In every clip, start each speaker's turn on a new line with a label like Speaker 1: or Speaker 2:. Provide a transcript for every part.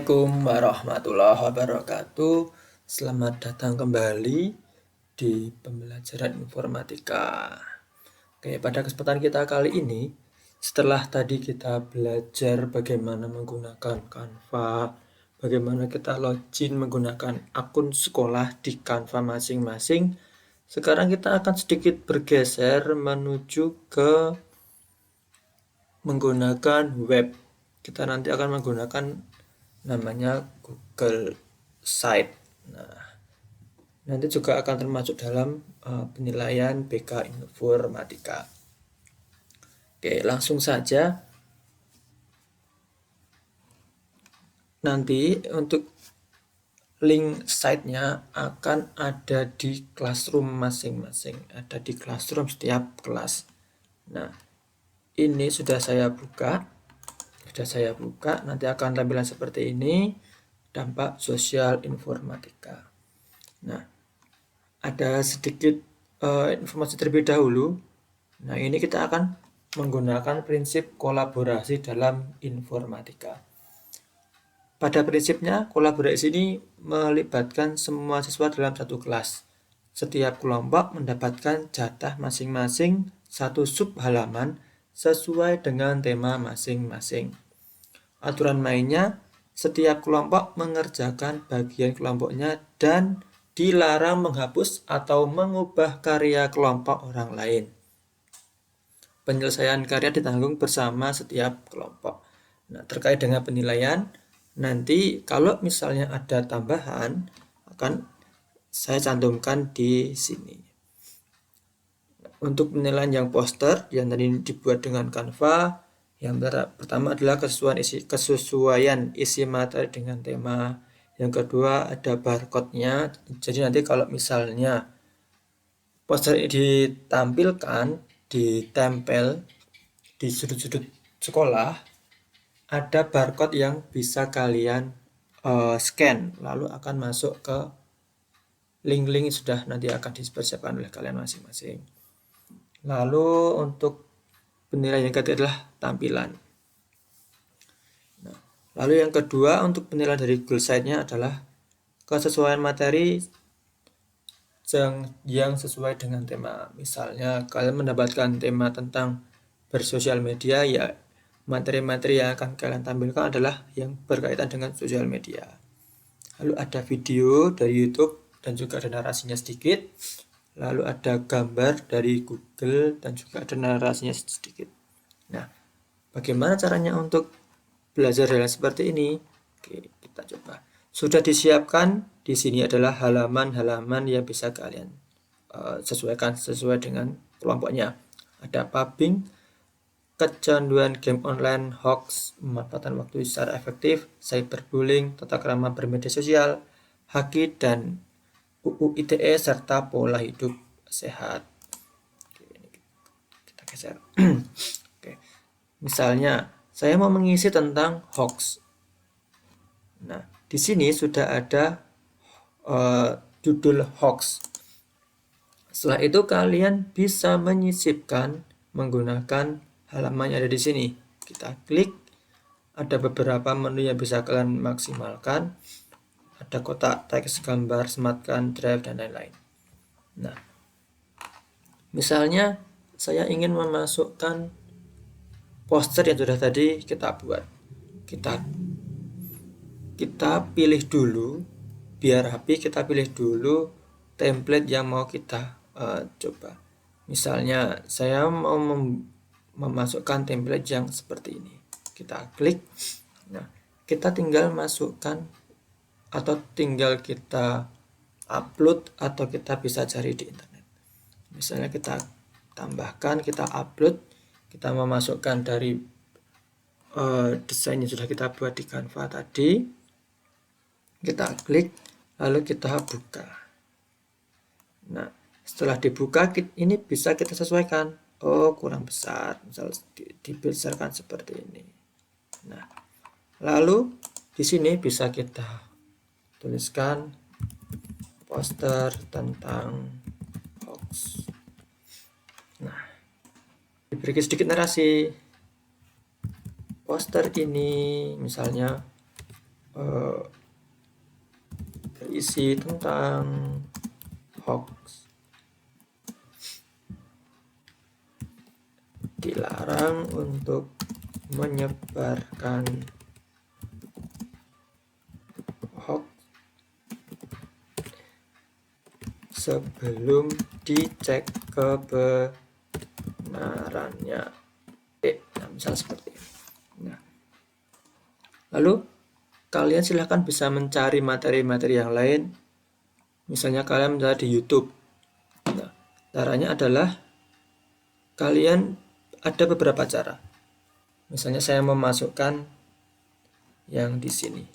Speaker 1: Assalamualaikum warahmatullahi wabarakatuh. Selamat datang kembali di pembelajaran informatika. Oke, pada kesempatan kita kali ini, setelah tadi kita belajar bagaimana menggunakan Canva, bagaimana kita login menggunakan akun sekolah di Canva masing-masing, sekarang kita akan sedikit bergeser menuju ke menggunakan web. Kita nanti akan menggunakan namanya Google Site. Nah, nanti juga akan termasuk dalam penilaian BK Informatika. Oke, langsung saja. Nanti untuk link site-nya akan ada di classroom masing-masing. Ada di classroom setiap kelas. Nah, ini sudah saya buka. Nanti akan tampilan seperti ini. Dampak sosial informatika. Nah, ada sedikit informasi terlebih dahulu. Nah, ini kita akan menggunakan prinsip kolaborasi dalam informatika. Pada prinsipnya, kolaborasi ini melibatkan semua siswa dalam satu kelas. Setiap kelompok mendapatkan jatah masing-masing satu sub halaman sesuai dengan tema masing-masing. Aturan mainnya, setiap kelompok mengerjakan bagian kelompoknya dan dilarang menghapus atau mengubah karya kelompok orang lain. Penyelesaian karya ditanggung bersama setiap kelompok. Nah, terkait dengan penilaian, nanti kalau misalnya ada tambahan, akan saya cantumkan di sini. Untuk penilaian yang poster, yang tadi dibuat dengan Canva, yang pertama adalah kesesuaian isi materi dengan tema. Yang kedua ada barcode-nya. Jadi nanti kalau misalnya poster ini ditampilkan, ditempel di sudut-sudut sekolah, ada barcode yang bisa kalian scan, lalu akan masuk ke link-link sudah nanti akan dipersiapkan oleh kalian masing-masing. Lalu untuk penilaian yang ketiga adalah tampilan. Nah, lalu yang kedua untuk penilaian dari Google Site-nya adalah kesesuaian materi yang sesuai dengan tema. Misalnya kalian mendapatkan tema tentang bersosial media, ya materi-materi yang akan kalian tampilkan adalah yang berkaitan dengan sosial media. Lalu ada video dari YouTube dan juga ada narasinya sedikit. Lalu ada gambar dari Google dan juga ada narasinya sedikit. Nah, bagaimana caranya untuk belajar hal seperti ini? Oke, kita coba. Sudah disiapkan di sini adalah halaman-halaman yang bisa kalian sesuaikan sesuai dengan kelompoknya. Ada pubbing, kecanduan game online, hoax, pemanfaatan waktu secara efektif, cyberbullying, tata krama bermedia sosial, haki dan UU ITE serta pola hidup sehat. Oke, ini kita geser. Oke. Misalnya, saya mau mengisi tentang hoax. Nah, di sini sudah ada judul hoax. Setelah itu kalian bisa menyisipkan menggunakan halaman yang ada di sini. Kita klik, ada beberapa menu yang bisa kalian maksimalkan. Ada kotak, teks, gambar, sematkan, drive, dan lain-lain. Nah, misalnya saya ingin memasukkan poster yang sudah tadi kita buat. Kita pilih dulu, biar rapi kita pilih dulu template yang mau kita coba. Misalnya saya mau memasukkan template yang seperti ini. Kita klik. Nah, kita tinggal masukkan atau tinggal kita upload atau kita bisa cari di internet. Misalnya kita tambahkan, kita upload, kita memasukkan dari desain yang sudah kita buat di Canva tadi. Kita klik, lalu kita buka. Nah, setelah dibuka, ini bisa kita sesuaikan. Oh, kurang besar, misal dibesarkan seperti ini. Nah, lalu di sini bisa kita tuliskan poster tentang hoax. Nah, diberi sedikit narasi. Poster ini misalnya berisi tentang hoax. Dilarang untuk menyebarkan hoax sebelum dicek kebenarannya. Nah, misal seperti ini. Nah, lalu kalian silahkan bisa mencari materi-materi yang lain. Misalnya kalian mencari di YouTube. Nah, caranya adalah kalian ada beberapa cara. Misalnya saya memasukkan yang di sini.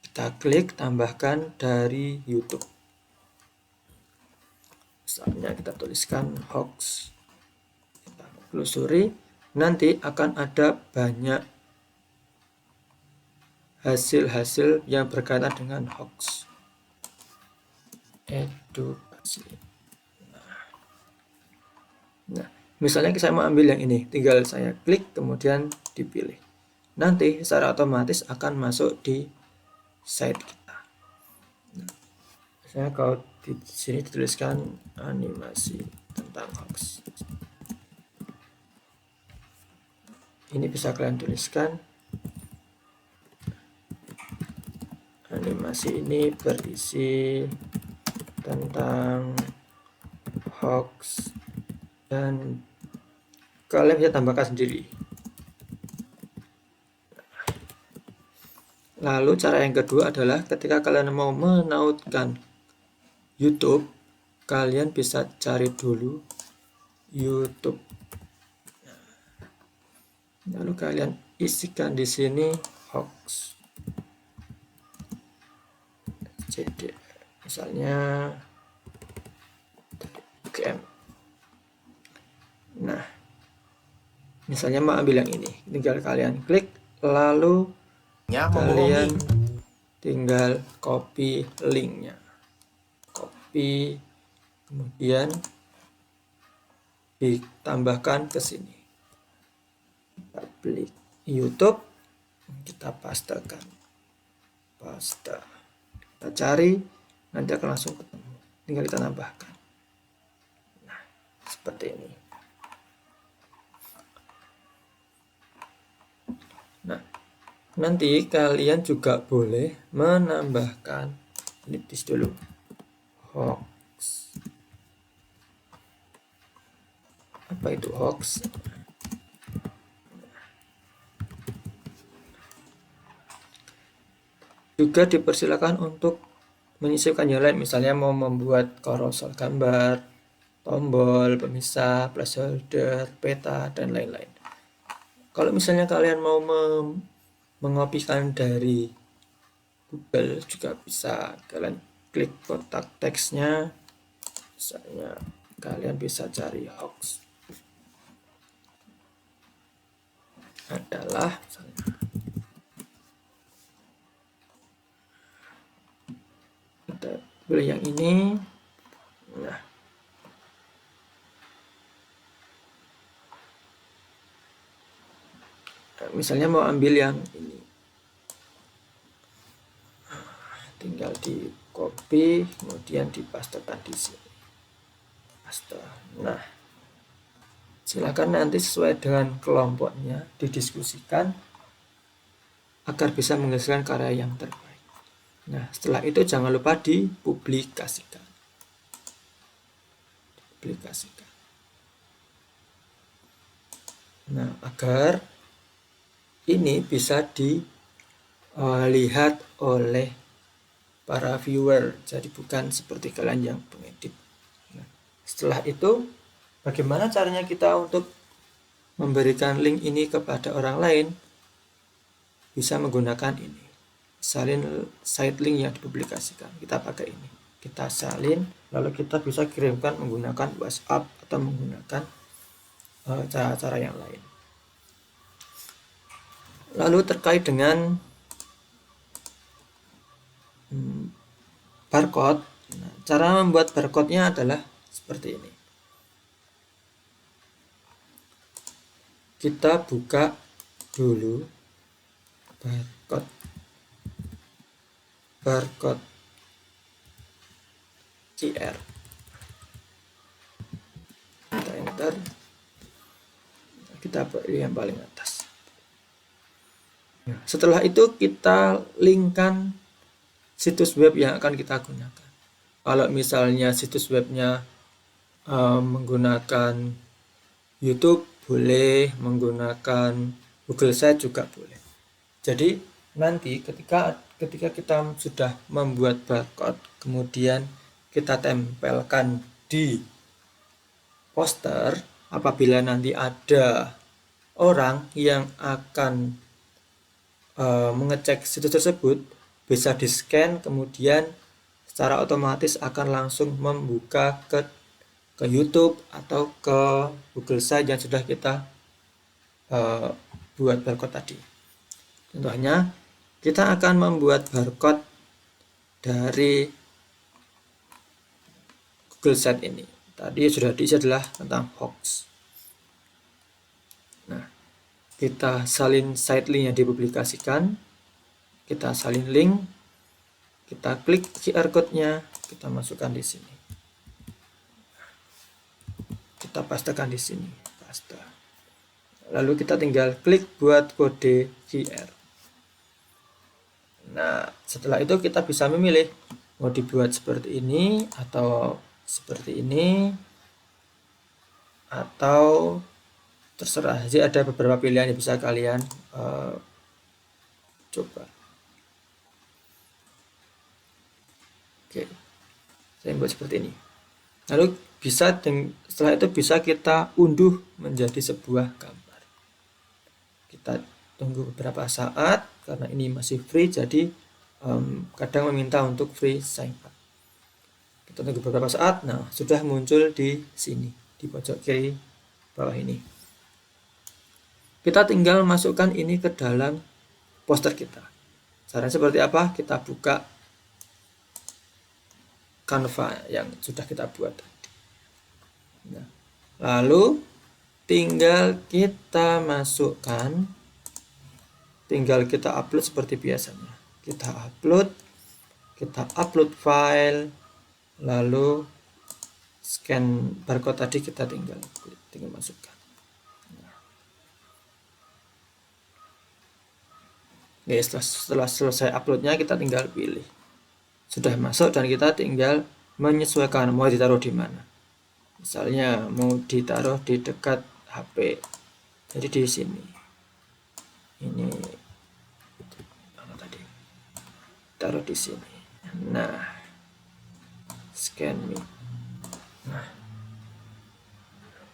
Speaker 1: Kita klik tambahkan dari YouTube. Misalnya kita tuliskan hoax. Kita telusuri, nanti akan ada banyak hasil-hasil yang berkaitan dengan hoax. Edukasi. Nah, misalnya saya mau ambil yang ini, tinggal saya klik kemudian dipilih. Nanti secara otomatis akan masuk di site kita. Nah, saya kalau di sini dituliskan animasi tentang hoax. Ini bisa kalian tuliskan. Animasi ini berisi tentang hoax dan kalian bisa tambahkan sendiri. Lalu cara yang kedua adalah ketika kalian mau menautkan YouTube, kalian bisa cari dulu YouTube. Lalu kalian isikan di sini hoax. Jadi misalnya UGM. Nah, misalnya mau ambil yang ini, tinggal kalian klik, lalu kalian tinggal copy linknya, copy, kemudian ditambahkan ke sini. Kita klik YouTube, kita pastekan, paste, kita cari, nanti akan langsung ketemu, tinggal kita tambahkan. Nah, seperti ini. Nah, nanti kalian juga boleh menambahkan, ini dulu, hoax. Apa itu hoax? Juga dipersilakan untuk menyisipkan yang lain, misalnya mau membuat carousel gambar, tombol, pemisah, placeholder, peta, dan lain-lain. Kalau misalnya kalian mau mengopikan dari Google juga bisa, kalian klik kotak teksnya, misalnya kalian bisa cari hoax adalah misalnya kita pilih yang ini. Nah, misalnya mau ambil yang ini, tinggal di copy kemudian dipastekan di sini, paste. Nah, silakan nanti sesuai dengan kelompoknya didiskusikan agar bisa menghasilkan karya yang terbaik. Nah, setelah itu jangan lupa dipublikasikan. Nah, agar ini bisa dilihat oleh para viewer, jadi bukan seperti kalian yang pengedit. Nah, setelah itu bagaimana caranya kita untuk memberikan link ini kepada orang lain? Bisa menggunakan ini, salin site link yang dipublikasikan. Kita pakai ini, kita salin, lalu kita bisa kirimkan menggunakan WhatsApp atau menggunakan cara-cara yang lain. Lalu terkait dengan barcode, nah, cara membuat barcode-nya adalah seperti ini. Kita buka dulu barcode QR. Kita enter, kita pilih yang paling atas. Setelah itu kita linkkan situs web yang akan kita gunakan. Kalau misalnya situs webnya menggunakan YouTube, boleh, menggunakan Google Sites juga boleh. Jadi nanti ketika kita sudah membuat barcode, kemudian kita tempelkan di poster, apabila nanti ada orang yang akan mengecek situs tersebut, bisa di-scan, kemudian secara otomatis akan langsung membuka ke YouTube atau ke Google Sites yang sudah kita buat barcode tadi. Contohnya, kita akan membuat barcode dari Google Sites ini. Tadi sudah diisi adalah tentang hoax. Nah, kita salin site link yang dipublikasikan, kita salin link, kita klik QR code-nya, kita masukkan di sini. Kita pastekan di sini, paste. Lalu kita tinggal klik buat kode QR. Nah, setelah itu kita bisa memilih mau dibuat seperti ini atau seperti ini, atau terserah. Jadi ada beberapa pilihan yang bisa kalian coba. Oke, saya buat seperti ini. Lalu setelah itu bisa kita unduh menjadi sebuah gambar. Kita tunggu beberapa saat karena ini masih free, jadi kadang meminta untuk free sign up. Kita tunggu beberapa saat. Nah, sudah muncul di sini di pojok kiri bawah ini. Kita tinggal masukkan ini ke dalam poster kita. Caranya seperti apa? Kita buka Canva yang sudah kita buat tadi. Nah, lalu tinggal kita masukkan, tinggal kita upload seperti biasanya. Kita upload file, lalu scan barcode tadi kita tinggal masukkan. Oke, setelah selesai uploadnya kita tinggal pilih. Sudah masuk dan kita tinggal menyesuaikan mau ditaruh di mana. Misalnya mau ditaruh di dekat HP, jadi di sini. Ini mana tadi? Taruh di sini. Nah, scan me. Nah,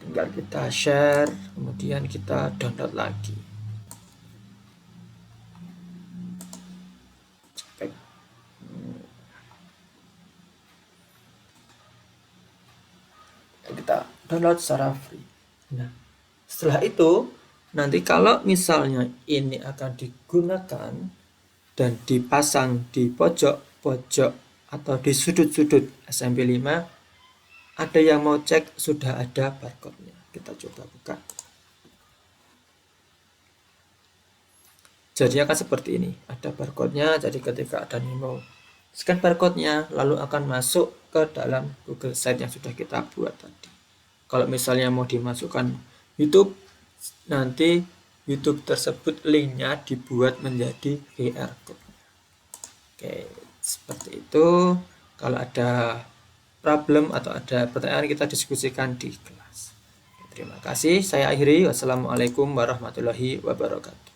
Speaker 1: tinggal kita share, kemudian kita download lagi. Kita download secara free. Nah, setelah itu nanti kalau misalnya ini akan digunakan dan dipasang di pojok-pojok atau di sudut-sudut SMP5, ada yang mau cek sudah ada barcode-nya. Kita coba buka. Jadi akan seperti ini, ada barcode-nya. Jadi ketika ada yang mau scan barcode-nya, lalu akan masuk ke dalam Google Sites yang sudah kita buat tadi. Kalau misalnya mau dimasukkan YouTube, nanti YouTube tersebut linknya dibuat menjadi QR code. Oke, seperti itu. Kalau ada problem atau ada pertanyaan, kita diskusikan di kelas. Terima kasih. Saya akhiri. Wassalamualaikum warahmatullahi wabarakatuh.